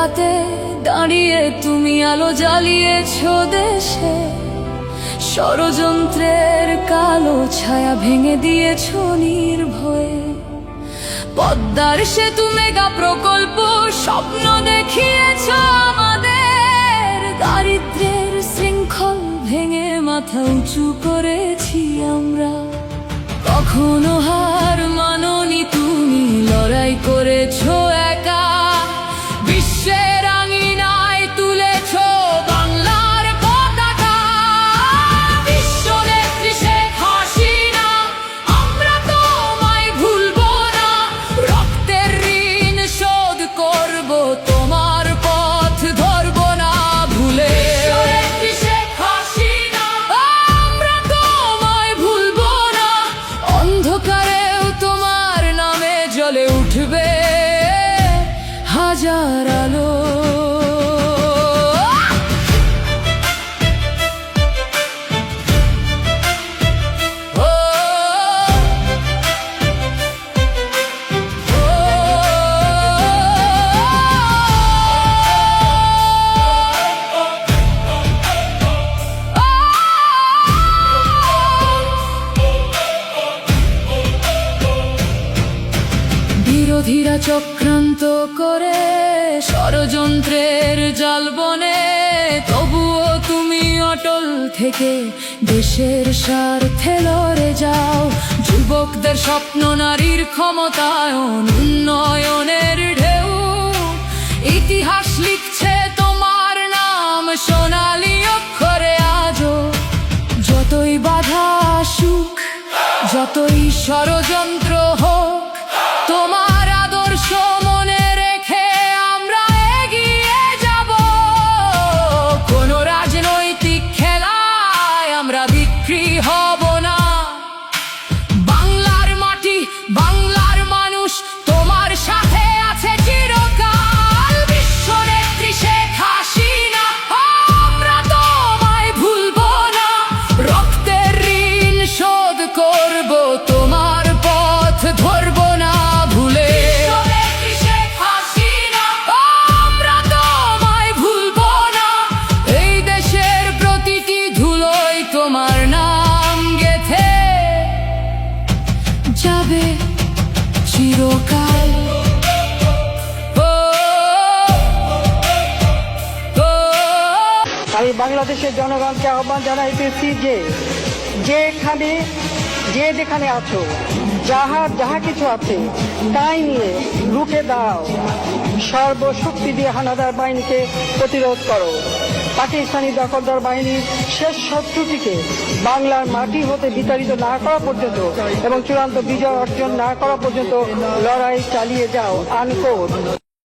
রাতে দাঁড়িয়ে তুমি আলো জ্বালিয়েছো দেশে, ষড়যন্ত্রের কালো ছায়া ভেঙে দিয়েছো নির্ভয়ে। পদ্মার সেতু মেগা প্রকল্প স্বপ্ন দেখিয়েছো আমাদের, দারিদ্র্যের শৃঙ্খল ভেঙে মাথা উঁচু করেছি আমরা। কখনো হার মানোনি তুমি, লড়াই করেছো একা, বিশ্বের আঙিনায় তুলেছো বাংলার পতাকা। বিশ্ব নেত্রী শেখ হাসিনা, আমরা তোমায় ভুলবো না, রক্তের ঋণ শোধ করবো, তোমার পথ ধরবো না ভুলে। শেখ হাসিনা, আমরা তোমায় ভুলবো না, অন্ধকারেও তোমার নামে জ্বলে উঠবে হাজার আলো। বিরোধীরা চক্রান্ত করে ষড়যন্ত্রের জাল বনে, তবুও তুমি অটল থেকে দেশের স্বার্থে লড়ে যাও। যুবকদের স্বপ্ন, নারীর ক্ষমতায়ন, উন্নয়নের ঢেউ, ইতিহাস লিখছে তোমার নাম সোনালী অক্ষরে আজও। যতই বাধা আসুক, যতই ষড়যন্ত্র হোক, তোমার আদর্শ মনে রেখে আমরা এগিয়ে যাব। কোন রাজনৈতিক খেলায় আমরা বিক্রি হব না। বাংলার মাটি, বাংলার মানুষ তোমার সাথে আছে চিরকাল। বিশ্ব নেত্রী শেখ হাসিনা, আমরা তোমায় ভুলবো না, রক্তের ঋণ শোধ করব, তোমার পথ ধরবো না ভুলে। শেখ হাসিনা, আমরা তোমায় ভুলবো না, এই দেশের প্রতিটি ধুলোয় তোমার নাম গেথে যাবে চিরকাল। আমি বাংলাদেশের জনগণকে আহ্বান জানাইতেছি যে যেখানে আছো, যাহা কিছু আছে তাই নিয়ে রুখে দাও, সর্বশক্তি দিয়ে হানাদার বাহিনীকে প্রতিরোধ করো। পাকিস্তানি দখলদার বাহিনীর শেষ শত্রুটিকে বাংলার মাটি হতে বিতাড়িত না করা পর্যন্ত এবং চূড়ান্ত বিজয় অর্জন না করা পর্যন্ত লড়াই চালিয়ে যাও। আনকোট।